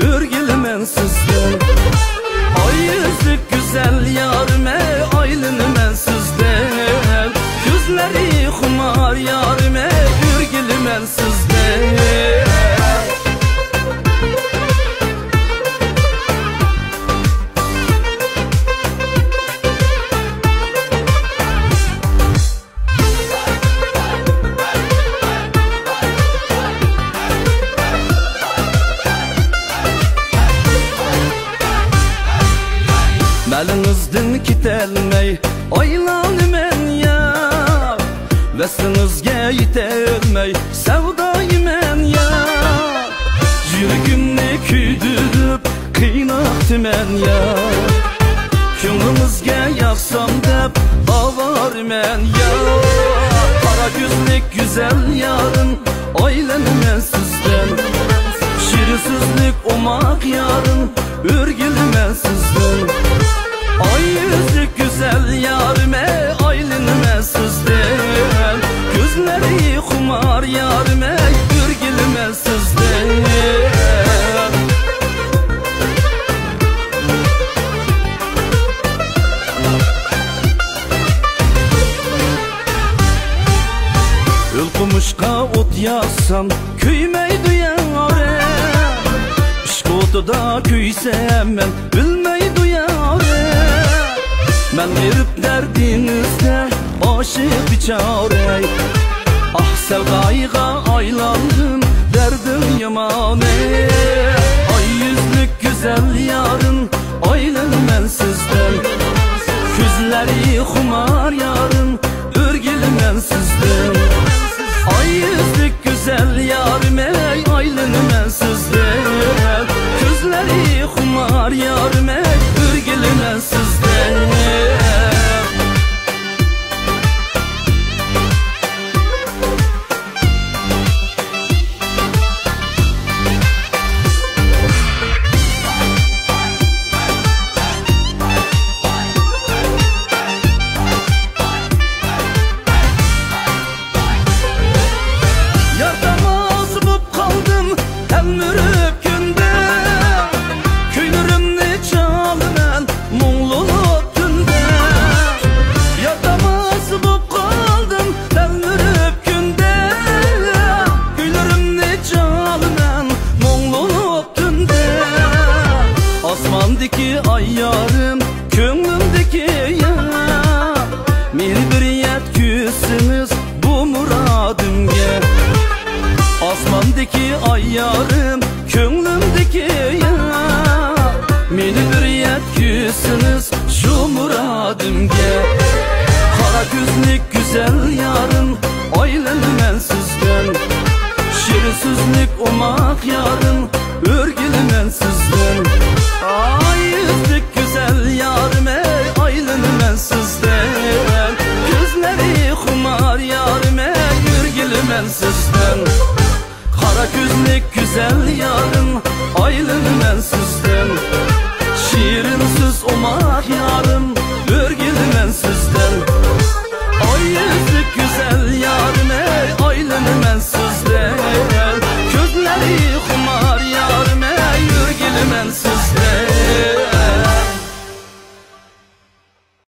örgülmen sizden. Ay yüzlük güzel yarime aylını men sizden. Gözleri kumar yarime örgülmen sizden. Melinizden kitelmey aylanı men ya. Vesinizge yitelmey sevdayı men ya. Yürgümni küydürüp kıynaktı men ya. Könlümüzge yapsam dep avar men ya. Kara gözlük güzel yarın aylanı men sizden. Şirisizlik omak yarın örgülü men sizden. Ay yüzlük güzel yarime aylınme sizden. Gözleri kumar yarime örgülme sizden. Ülkümüşka ot yazsam küymeydi yâre. İşk otuda küysem men ülmeydi yâre. Ben verip derdinizde aşık biçare. Ah sevdayıga aylandım derdim yamane. Ay yüzlük güzel yarın aylın men sizden. Küzleri kumar yarın örgülü men sizden. Ay yüzlük güzel yarime aylın men sizden. Küzleri kumar yarime örgülü men sizden. Asmandaki ay yarım könlümdeki ya. Mirbriyet küsünüz bu muradımge. Asmandaki ay yarım könlümdeki ya. Mirbriyet küsünüz şu muradımge. Kara gözlük güzel yarın aylını men sizden. Şirisizlik omak yarın örgülü men sizden. Ay yüzlük güzel yarime aylını men sizden. Gözleri kumar yarime örgülü men sizden. Kara gözlük güzel yarın aylını men sizden.